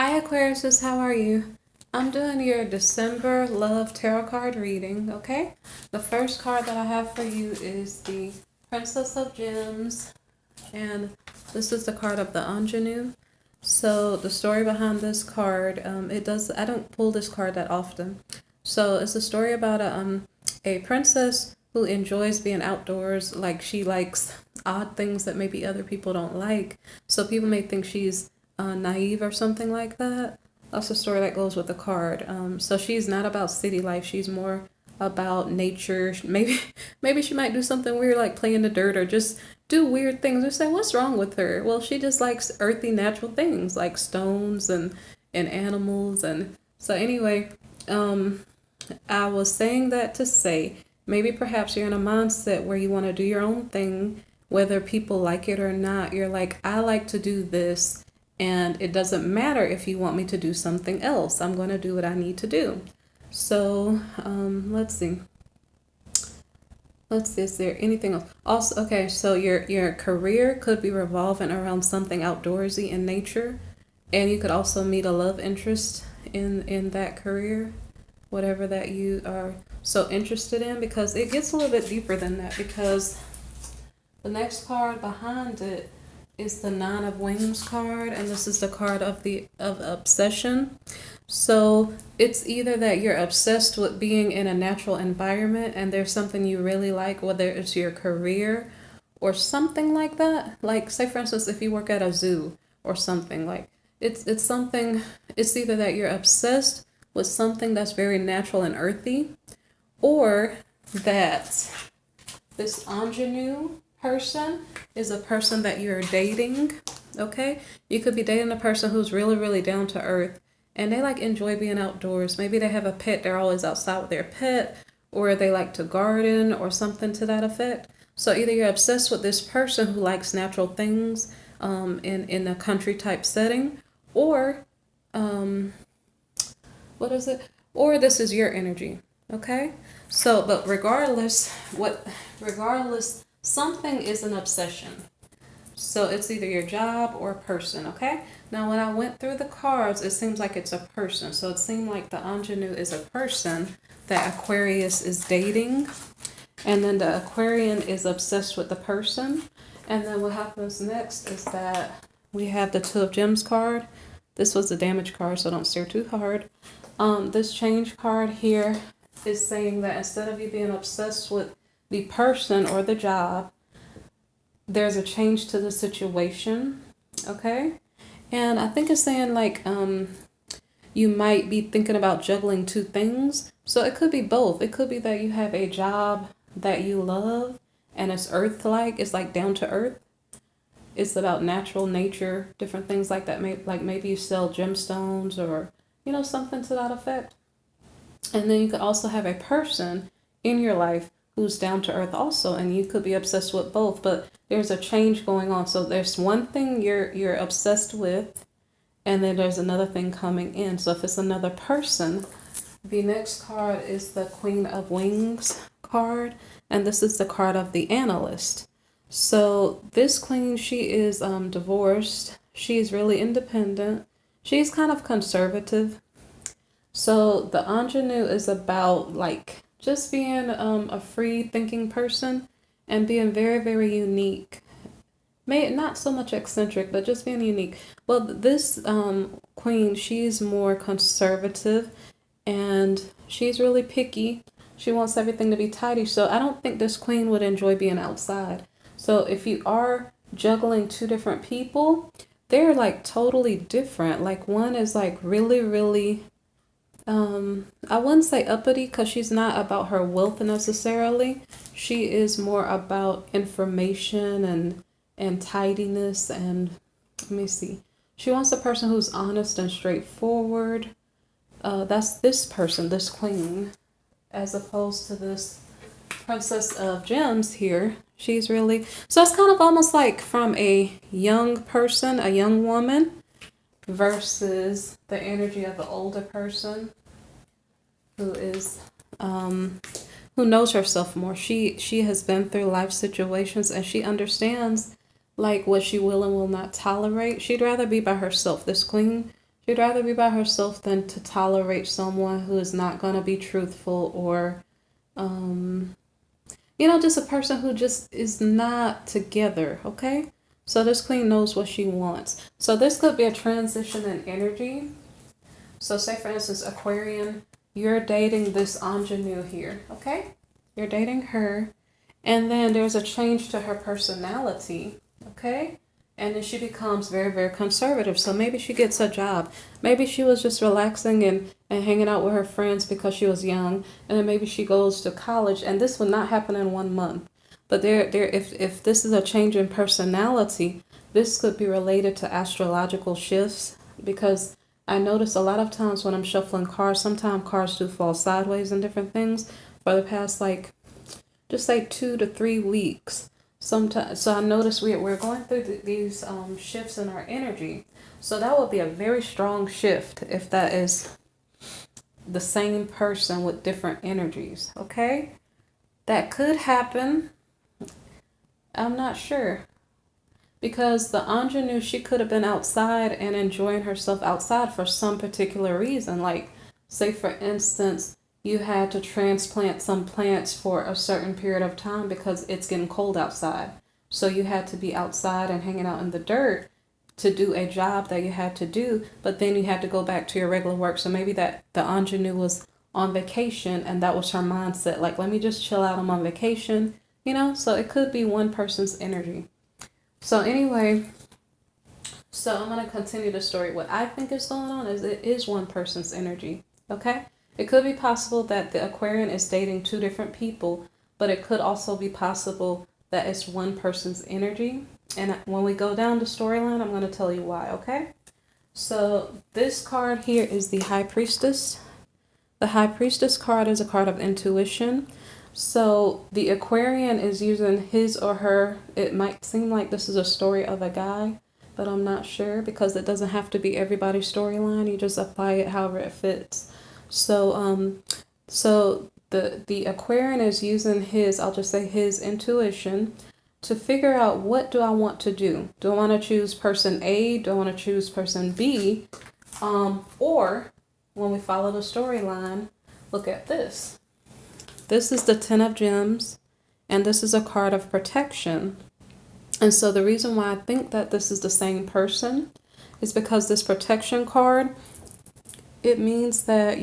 Hi Aquarius, how are you? I'm doing your December love tarot card reading, okay? The first card that I have for you is the Princess of Gems, and this is the card of the ingenue. So the story behind this card, I don't pull this card that often. So it's a story about a princess who enjoys being outdoors, like she likes odd things that maybe other people don't like. So people may think she's naive or something like that. That's the story that goes with the card. So she's not about city life. She's more about nature. Maybe she might do something weird like play in the dirt or just do weird things. Or say, what's wrong with her? Well, she just likes earthy, natural things like stones and animals. And so anyway, I was saying that to say maybe perhaps you're in a mindset where you want to do your own thing, whether people like it or not. You're like, I like to do this, and it doesn't matter if you want me to do something else. I'm going to do what I need to do. So let's see. Let's see, is there anything else? Also, okay, so your career could be revolving around something outdoorsy in nature, and you could also meet a love interest in that career, whatever that you are so interested in, because it gets a little bit deeper than that, because the next card behind it is the Nine of Wings card, and this is the card of obsession. So it's either that you're obsessed with being in a natural environment and there's something you really like, whether it's your career or something like that. Like say for instance, if you work at a zoo or something, like it's something, it's either that you're obsessed with something that's very natural and earthy, or that this ingenue person is a person that you're dating. Okay, you could be dating a person who's really, really down to earth, and they like enjoy being outdoors. Maybe they have a pet, they're always outside with their pet, or they like to garden or something to that effect. So either you're obsessed with this person who likes natural things in a country type setting, or um, what is it? Or this is your energy. Okay? So, but regardless, something is an obsession. So it's either your job or a person, okay? Now, when I went through the cards, it seems like it's a person. So it seemed like the ingenue is a person that Aquarius is dating. And then the Aquarian is obsessed with the person. And then what happens next is that we have the Two of Gems card. This was the damage card, so don't stare too hard. This change card here is saying that instead of you being obsessed with the person or the job, there's a change to the situation, okay? And I think it's saying like you might be thinking about juggling two things. So it could be both. It could be that you have a job that you love and it's earth-like, it's like down to earth. It's about natural nature, different things like that. Like maybe you sell gemstones or, something to that effect. And then you could also have a person in your life who's down to earth also, and you could be obsessed with both, but there's a change going on. So there's one thing you're obsessed with, and then there's another thing coming in. So if it's another person, the next card is the Queen of Wings card, and this is the card of the analyst. So this queen, she is divorced. She's really independent. She's kind of conservative. So the ingenue is about like just being a free thinking person and being very, very unique. May not so much eccentric, but just being unique. Well, this queen, she's more conservative and she's really picky. She wants everything to be tidy. So I don't think this queen would enjoy being outside. So if you are juggling two different people, they're like totally different. Like one is like really, really I wouldn't say uppity because she's not about her wealth necessarily. She is more about information and tidiness, and let me see. She wants a person who's honest and straightforward. That's this person, this queen, as opposed to this Princess of Gems here. She's really, so it's kind of almost like from a young person, a young woman, versus the energy of an older person who is who knows herself more. She has been through life situations and she understands like what she will and will not tolerate. She'd rather be by herself. This queen, She'd rather be by herself than to tolerate someone who is not going to be truthful or, um, just a person who just is not together, okay? So this queen knows what she wants. So this could be a transition in energy. So say for instance, Aquarian, you're dating this ingenue here, okay? You're dating her, and then there's a change to her personality, okay? And then she becomes very, very conservative. So maybe she gets a job. Maybe she was just relaxing and hanging out with her friends because she was young. And then maybe she goes to college. And this would not happen in 1 month. But if this is a change in personality, this could be related to astrological shifts. Because I notice a lot of times when I'm shuffling cards, sometimes cards do fall sideways and different things for the past just 2 to 3 weeks. Sometimes, so I notice we're going through these shifts in our energy. So that would be a very strong shift if that is the same person with different energies. Okay, that could happen. I'm not sure, because the ingenue, she could have been outside and enjoying herself outside for some particular reason. Like, say for instance, you had to transplant some plants for a certain period of time because it's getting cold outside. So you had to be outside and hanging out in the dirt to do a job that you had to do, but then you had to go back to your regular work. So maybe that the ingenue was on vacation and that was her mindset. Like, let me just chill out, I'm on vacation, So it could be one person's energy. So anyway, so I'm going to continue the story. What I think is going on is it is one person's energy, okay? It could be possible that the Aquarian is dating 2 different people, but it could also be possible that it's one person's energy. And when we go down the storyline, I'm going to tell you why, okay? So this card here is the High Priestess. The High Priestess card is a card of intuition. So the Aquarian is using his or her, it might seem like this is a story of a guy, but I'm not sure because it doesn't have to be everybody's storyline. You just apply it however it fits. So the Aquarian is using his, I'll just say his intuition to figure out, what do I want to do? Do I want to choose person A? Do I want to choose person B? Or when we follow the storyline, look at this. This is the 10 of Gems, and this is a card of protection. And so the reason why I think that this is the same person is because this protection card, it means that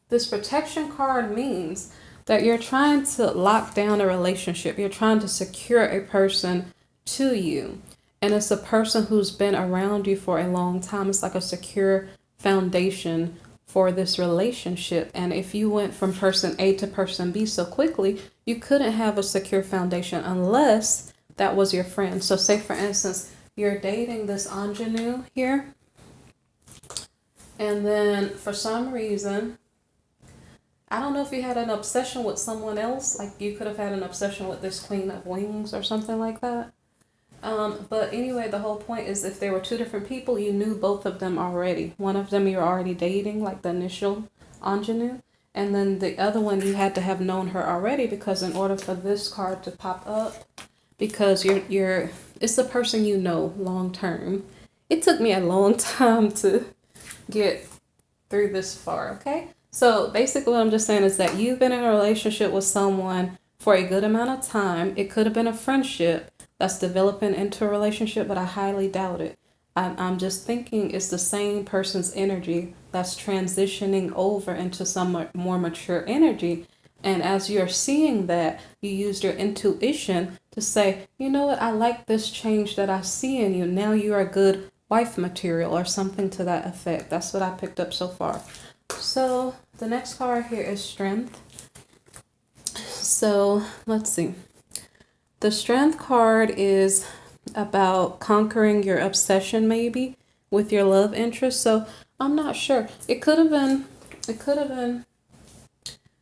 this protection card means that you're trying to lock down a relationship. You're trying to secure a person to you. And it's a person who's been around you for a long time. It's like a secure foundation for this relationship. And if you went from person A to person B so quickly, you couldn't have a secure foundation unless that was your friend. So say for instance, you're dating this ingenue here, and then for some reason, I don't know if you had an obsession with someone else, like you could have had an obsession with this Queen of Wings or something like that. But anyway, the whole point is if there were 2 different people, you knew both of them already. One of them you were already dating, like the initial ingenue, and then the other one you had to have known her already, because in order for this card to pop up, because it's the person you know long term. It took me a long time to get through this far, okay? So basically what I'm just saying is that you've been in a relationship with someone for a good amount of time. It could have been a friendship that's developing into a relationship, but I highly doubt it. I'm just thinking it's the same person's energy that's transitioning over into some more mature energy. And as you're seeing that, you used your intuition to say, you know what, I like this change that I see in you. Now you're a good wife material or something to that effect. That's what I picked up so far. So the next card here is Strength. So let's see. The Strength card is about conquering your obsession maybe with your love interest. So I'm not sure. It could have been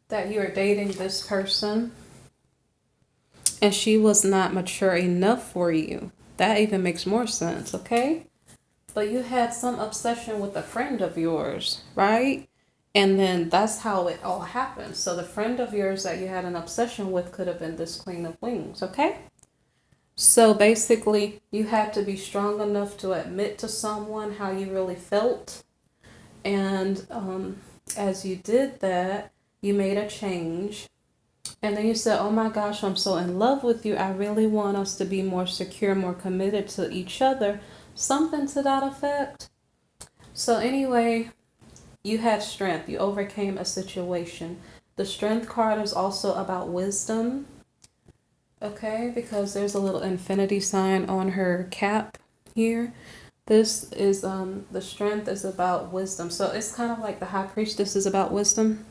that you were dating this person and she was not mature enough for you. That even makes more sense, okay? But you had some obsession with a friend of yours, right? And then that's how it all happened. So the friend of yours that you had an obsession with could have been this Queen of Wings, okay? So basically, you had to be strong enough to admit to someone how you really felt. And as you did that, you made a change. And then you said, oh my gosh, I'm so in love with you. I really want us to be more secure, more committed to each other. Something to that effect. So, anyway, you had strength. You overcame a situation. The strength card is also about wisdom. Okay, because there's a little infinity sign on her cap here. This is the strength is about wisdom. So it's kind of like the high priestess is about wisdom.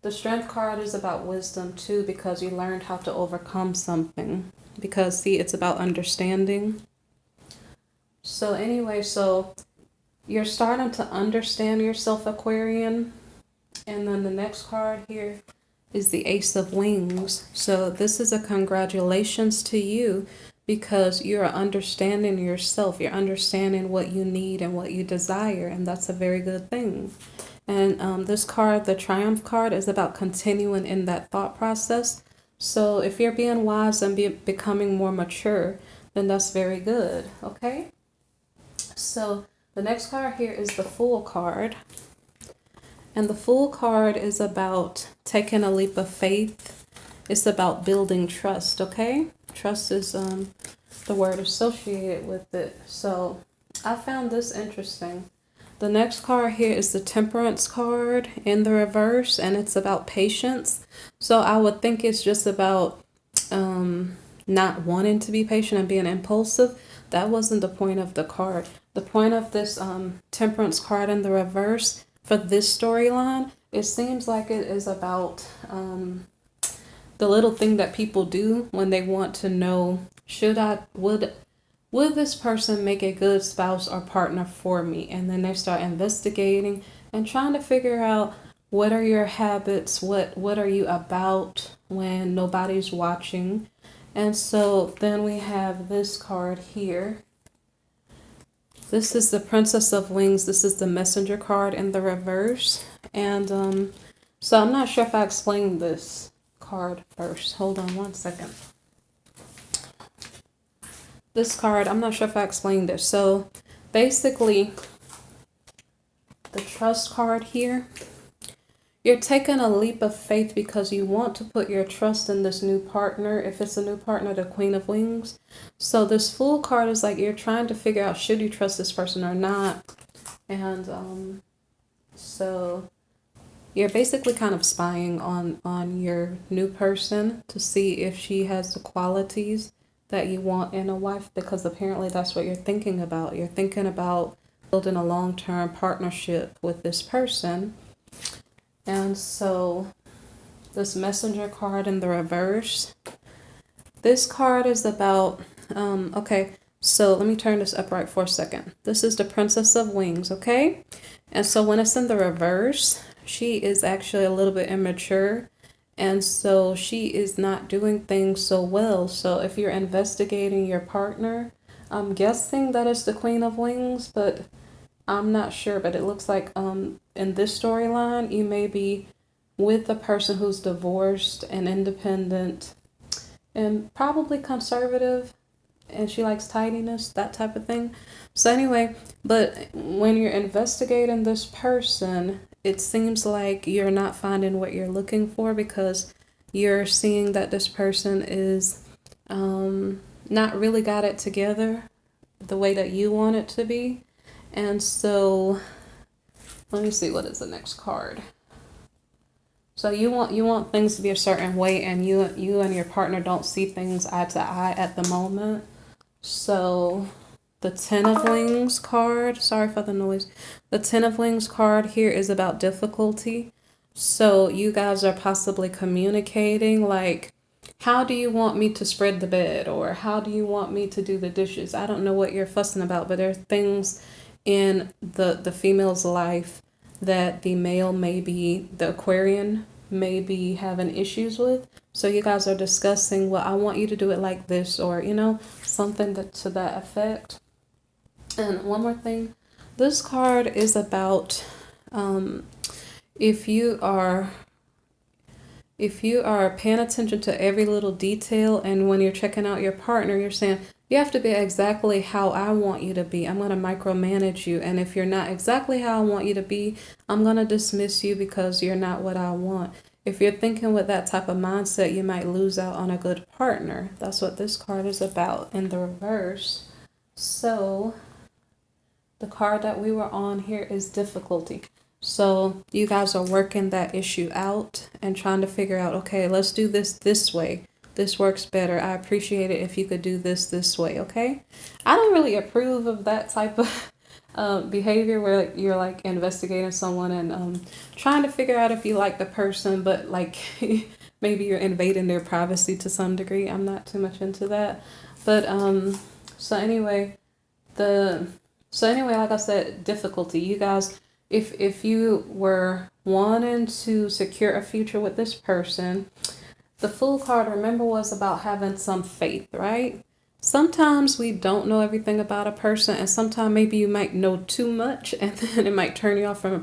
The strength card is about wisdom too, because you learned how to overcome something. Because see, it's about understanding. So anyway, so you're starting to understand yourself, Aquarian. And then the next card here is the Ace of Wings. So this is a congratulations to you because you're understanding yourself. You're understanding what you need and what you desire, and that's a very good thing. And this card, the Triumph card, is about continuing in that thought process. So if you're being wise and becoming more mature, then that's very good, okay? So the next card here is the Fool card. And the Fool card is about taking a leap of faith. It's about building trust, okay? Trust is the word associated with it. So I found this interesting. The next card here is the Temperance card in the reverse, and it's about patience. So I would think it's just about not wanting to be patient and being impulsive. That wasn't the point of the card. The point of this Temperance card in the reverse for this storyline, it seems like it is about the little thing that people do when they want to know, would this person make a good spouse or partner for me? And then they start investigating and trying to figure out, what are your habits, what are you about when nobody's watching. And so then we have this card here. This is the Princess of Wings. This is the Messenger card in the reverse. And so I'm not sure if I explained this card first. Hold on one second. This card, I'm not sure if I explained this. So basically, the Trust card here, you're taking a leap of faith because you want to put your trust in this new partner. If it's a new partner, the Queen of Wings. So this Fool card is like you're trying to figure out, should you trust this person or not? And so you're basically kind of spying on your new person to see if she has the qualities that you want in a wife, because apparently that's what you're thinking about. You're thinking about building a long-term partnership with this person. And so this Messenger card in the reverse, this card is about, okay, so let me turn this upright for a second. This is the Princess of Wings, okay? And so when it's in the reverse, she is actually a little bit immature. And so she is not doing things so well. So if you're investigating your partner, I'm guessing that it's the Queen of Wings, but I'm not sure. But it looks like in this storyline, you may be with a person who's divorced and independent and probably conservative, and she likes tidiness, that type of thing. So anyway, but when you're investigating this person, it seems like you're not finding what you're looking for, because you're seeing that this person is not really got it together the way that you want it to be. And so let me see, what is the next card? So you want things to be a certain way, and you and your partner don't see things eye to eye at the moment. So the Ten of Wings card, sorry for the noise. The Ten of Wings card here is about difficulty. So you guys are possibly communicating like, how do you want me to spread the bed? Or how do you want me to do the dishes? I don't know what you're fussing about, but there are things in the female's life that the male the Aquarian may be having issues with. So you guys are discussing, well, I want you to do it like this, or, something to that effect. And one more thing, this card is about if you are if you are paying attention to every little detail, and when you're checking out your partner, you're saying, you have to be exactly how I want you to be. I'm going to micromanage you. And if you're not exactly how I want you to be, I'm going to dismiss you because you're not what I want. If you're thinking with that type of mindset, you might lose out on a good partner. That's what this card is about in the reverse. So the card that we were on here is difficulty. So you guys are working that issue out and trying to figure out, okay, let's do this way. This works better. I appreciate it if you could do this way, okay? I don't really approve of that type of behavior where like, you're like investigating someone and trying to figure out if you like the person, but like maybe you're invading their privacy to some degree. I'm not too much into that. But so anyway, like I said, difficulty. You guys, if you were wanting to secure a future with this person, the Fool card, remember, was about having some faith, right? Sometimes we don't know everything about a person, and sometimes maybe you might know too much, and then it might turn you off from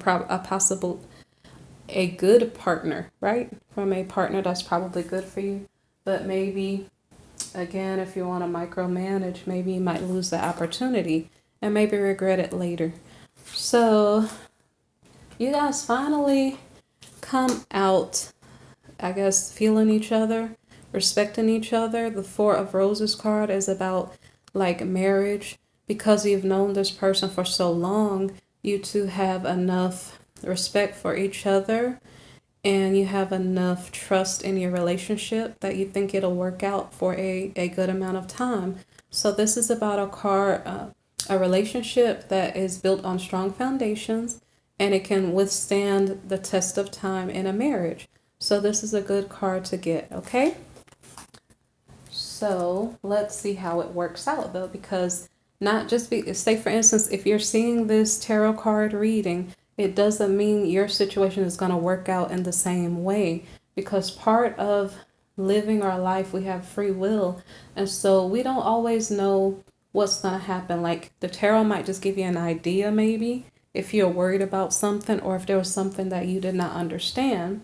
a good partner, right? From a partner that's probably good for you. But maybe, again, if you want to micromanage, maybe you might lose the opportunity and maybe regret it later. So you guys finally come out, I guess, feeling each other, respecting each other. The Four of Roses card is about like marriage. Because you've known this person for so long, you two have enough respect for each other and you have enough trust in your relationship that you think it'll work out for a good amount of time. So this is about a relationship that is built on strong foundations and it can withstand the test of time in a marriage. So this is a good card to get, okay? So let's see how it works out though, because not just say for instance, if you're seeing this tarot card reading, it doesn't mean your situation is going to work out in the same way, because part of living our life, we have free will. And so we don't always know what's going to happen. Like the tarot might just give you an idea, maybe if you're worried about something or if there was something that you did not understand.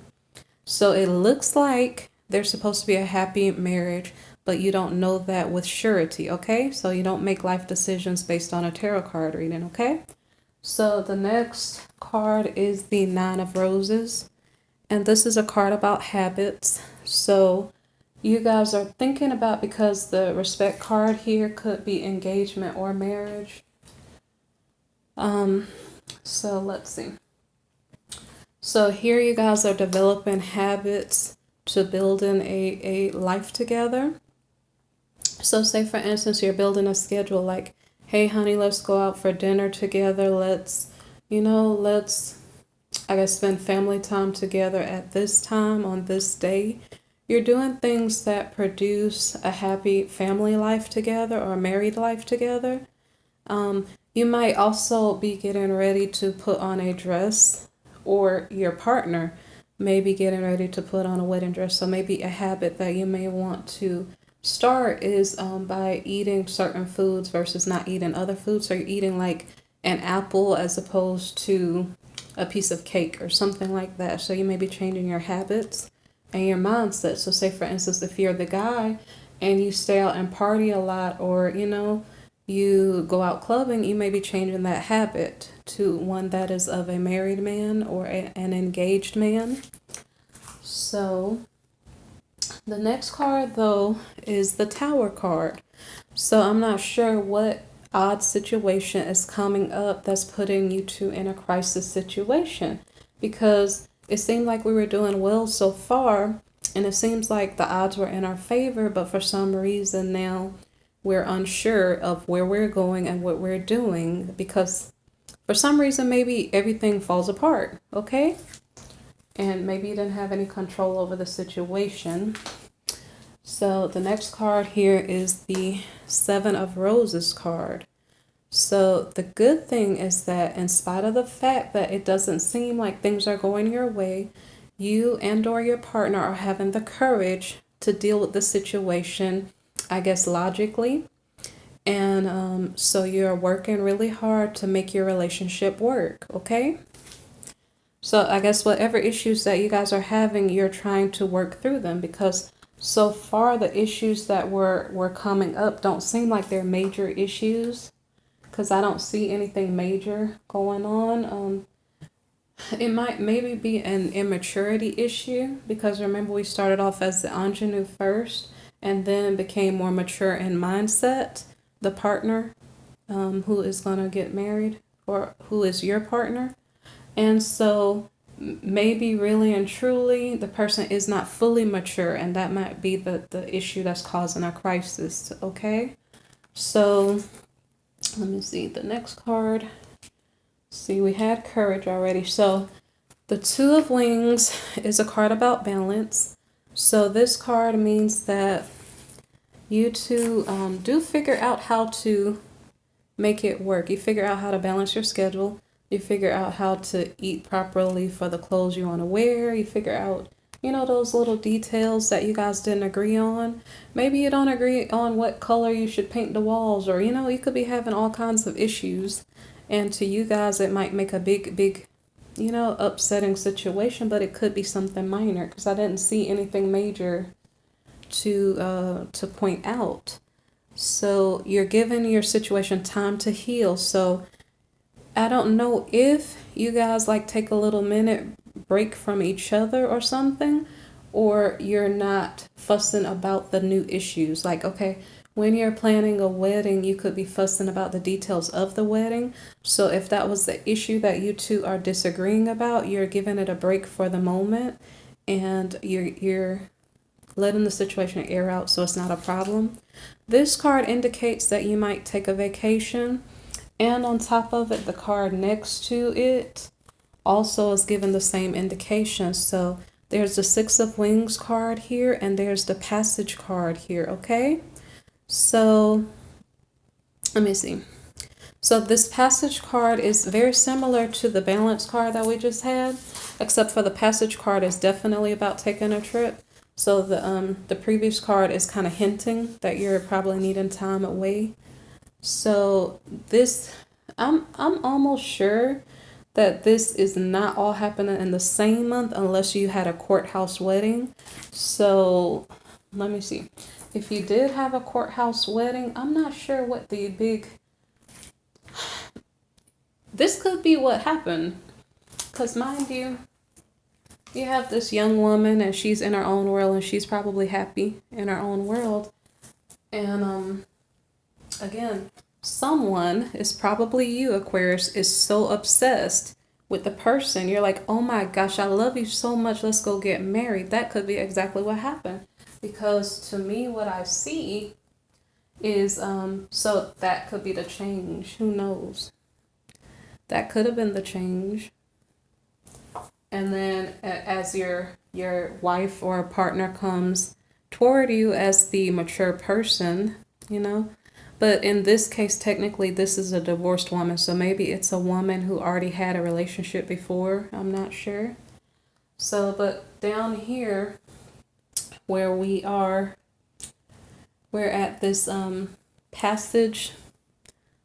So it looks like there's supposed to be a happy marriage, but you don't know that with surety, okay? So you don't make life decisions based on a tarot card reading, okay? So the next card is the Nine of Roses, and this is a card about habits. So you guys are thinking about, because the respect card here could be engagement or marriage. So let's see. So here you guys are developing habits to building a life together. So say for instance, you're building a schedule like, hey honey, let's go out for dinner together. Let's I guess spend family time together at this time on this day. You're doing things that produce a happy family life together or married life together. You might also be getting ready to put on a dress, or your partner may be getting ready to put on a wedding dress. So maybe a habit that you may want to start is by eating certain foods versus not eating other foods. So you're eating like an apple as opposed to a piece of cake or something like that. So you may be changing your habits and your mindset. So say for instance, if you're the guy and you stay out and party a lot, or you go out clubbing, you may be changing that habit to one that is of a married man or an engaged man. So the next card though is the Tower card. So I'm not sure what odd situation is coming up that's putting you two in a crisis situation, because it seemed like we were doing well so far and it seems like the odds were in our favor, but for some reason now we're unsure of where we're going and what we're doing, because for some reason maybe everything falls apart, okay? And maybe you didn't have any control over the situation. So the next card here is the Seven of Roses card. So the good thing is that in spite of the fact that it doesn't seem like things are going your way, you and or your partner are having the courage to deal with the situation, I guess, logically. And so you're working really hard to make your relationship work, okay? So I guess whatever issues that you guys are having, you're trying to work through them, because so far the issues that were coming up don't seem like they're major issues, because I don't see anything major going on. It might maybe be an immaturity issue, because remember we started off as the ingenue first and then became more mature in mindset, the partner who is going to get married or who is your partner. And so maybe really and truly the person is not fully mature, and that might be the issue that's causing a crisis. Okay, so let me see the next card. See, we had courage already. So the Two of Wings is a card about balance. So this card means that you two do figure out how to make it work. You figure out how to balance your schedule. You figure out how to eat properly for the clothes you want to wear. You figure out, those little details that you guys didn't agree on. Maybe you don't agree on what color you should paint the walls, or, you could be having all kinds of issues. And to you guys, it might make a big, upsetting situation, but it could be something minor, because I didn't see anything major to point out. So you're giving your situation time to heal. So I don't know if you guys like take a little minute break from each other or something, or you're not fussing about the new issues. Like, okay, when you're planning a wedding, you could be fussing about the details of the wedding. So if that was the issue that you two are disagreeing about, you're giving it a break for the moment, and you're letting the situation air out so it's not a problem. This card indicates that you might take a vacation. And on top of it, the card next to it also is given the same indication. So there's the Six of Wings card here, and there's the Passage card here, okay? So let me see. So this Passage card is very similar to the Balance card that we just had, except for the Passage card is definitely about taking a trip. So the previous card is kind of hinting that you're probably needing time away. So this, I'm almost sure that this is not all happening in the same month unless you had a courthouse wedding. So let me see. If you did have a courthouse wedding, I'm not sure what the big, this could be what happened. Because mind you, you have this young woman and she's in her own world, and she's probably happy in her own world. And again, someone, is probably you, Aquarius, is so obsessed with the person. You're like, oh my gosh, I love you so much, let's go get married. That could be exactly what happened. Because to me, what I see is, so that could be the change. Who knows? That could have been the change. And then as your wife or partner comes toward you as the mature person, but in this case, technically, this is a divorced woman. So maybe it's a woman who already had a relationship before. I'm not sure. So, but down here where we are, we're at this passage,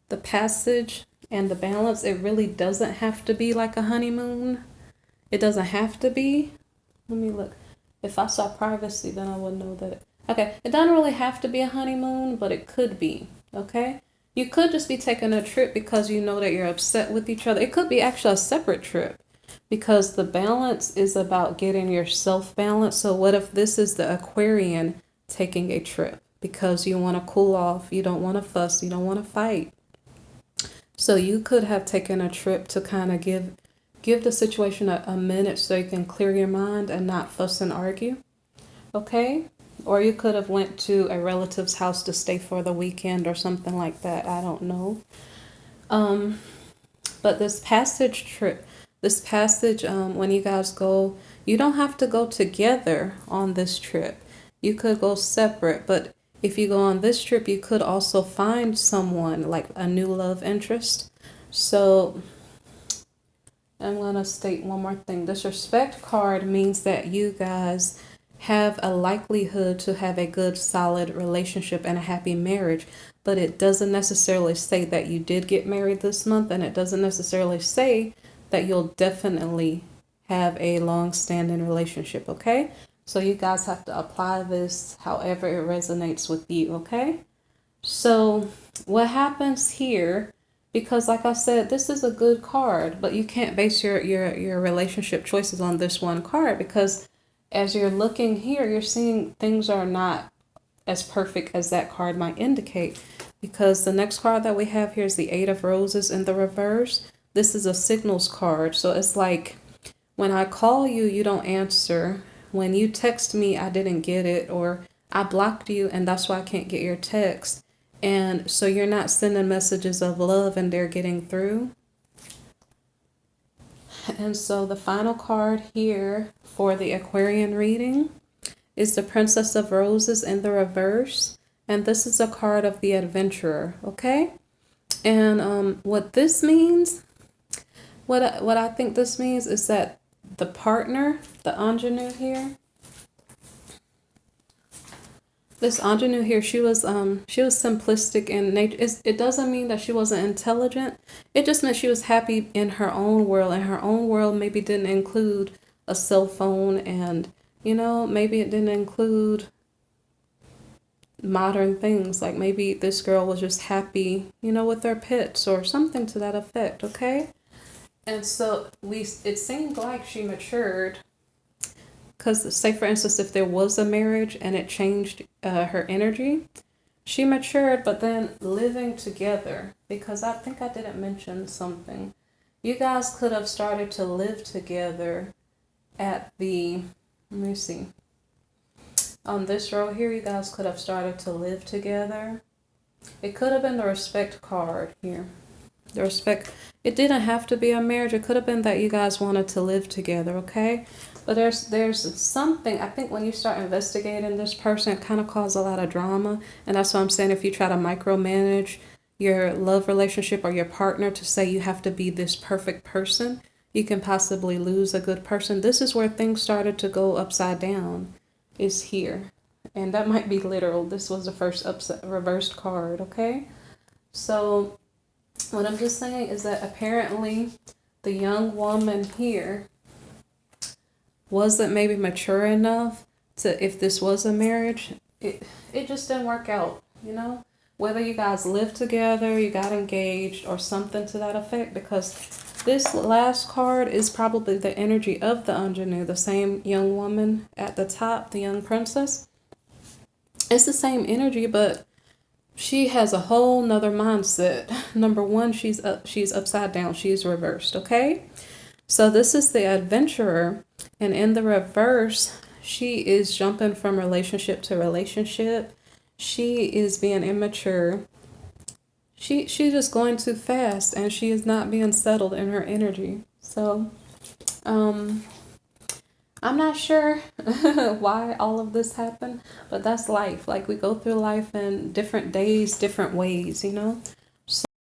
the Passage and the Balance. It really doesn't have to be like a honeymoon. It doesn't have to be. Let me look. If I saw privacy, then I would know that. Okay, it doesn't really have to be a honeymoon, but it could be. Okay, you could just be taking a trip because you know that you're upset with each other. It could be actually a separate trip, because the Balance is about getting yourself balanced. So what if this is the Aquarian taking a trip because you want to cool off, you don't want to fuss, you don't want to fight. So you could have taken a trip to kind of give the situation a minute so you can clear your mind and not fuss and argue. Okay? Or you could have went to a relative's house to stay for the weekend or something like that. I don't know. But this Passage trip, when you guys go, you don't have to go together on this trip. You could go separate, but if you go on this trip, you could also find someone, like a new love interest. So I'm going to state one more thing. This Respect card means that you guys have a likelihood to have a good, solid relationship and a happy marriage, but it doesn't necessarily say that you did get married this month, and it doesn't necessarily say that you'll definitely have a long-standing relationship, okay? So you guys have to apply this however it resonates with you, okay? So what happens here, because like I said, this is a good card, but you can't base your relationship choices on this one card, because as you're looking here, you're seeing things are not as perfect as that card might indicate, because the next card that we have here is the Eight of Roses in the reverse. This is a signals card. So it's like when I call you, you don't answer. When you text me, I didn't get it, or I blocked you and that's why I can't get your text. And so you're not sending messages of love and they're getting through. And so the final card here for the Aquarian reading is the Princess of Roses in the reverse. And this is a card of the adventurer, okay? And what this means, what I think this means is that the partner, the ingenue here, this ingenue here, she was simplistic in nature. It doesn't mean that she wasn't intelligent. It just meant she was happy in her own world, and her own world maybe didn't include a cell phone, and maybe it didn't include modern things. Like maybe this girl was just happy, with their pets or something to that effect, okay? And so it seemed like she matured. Because say, for instance, if there was a marriage and it changed her energy, she matured, but then living together, because I think I didn't mention something. You guys could have started to live together at the, let me see. On this row here, you guys could have started to live together. It could have been the respect card here. The respect, it didn't have to be a marriage. It could have been that you guys wanted to live together, okay? But there's something, I think when you start investigating this person, it kind of causes a lot of drama. And that's what I'm saying. If you try to micromanage your love relationship or your partner to say you have to be this perfect person, you can possibly lose a good person. This is where things started to go upside down, is here. And that might be literal. This was the first reversed card, okay? So what I'm just saying is that apparently the young woman here wasn't maybe mature enough to, if this was a marriage, it just didn't work out, whether you guys lived together, you got engaged or something to that effect, because this last card is probably the energy of the ingenue, the same young woman at the top, the young princess. It's the same energy, but she has a whole nother mindset. Number one, she's upside down. She's reversed, okay? So this is the adventurer, and in the reverse, she is jumping from relationship to relationship. She is being immature. She's just going too fast, and she is not being settled in her energy. So, I'm not sure why all of this happened, but that's life. Like we go through life in different days, different ways,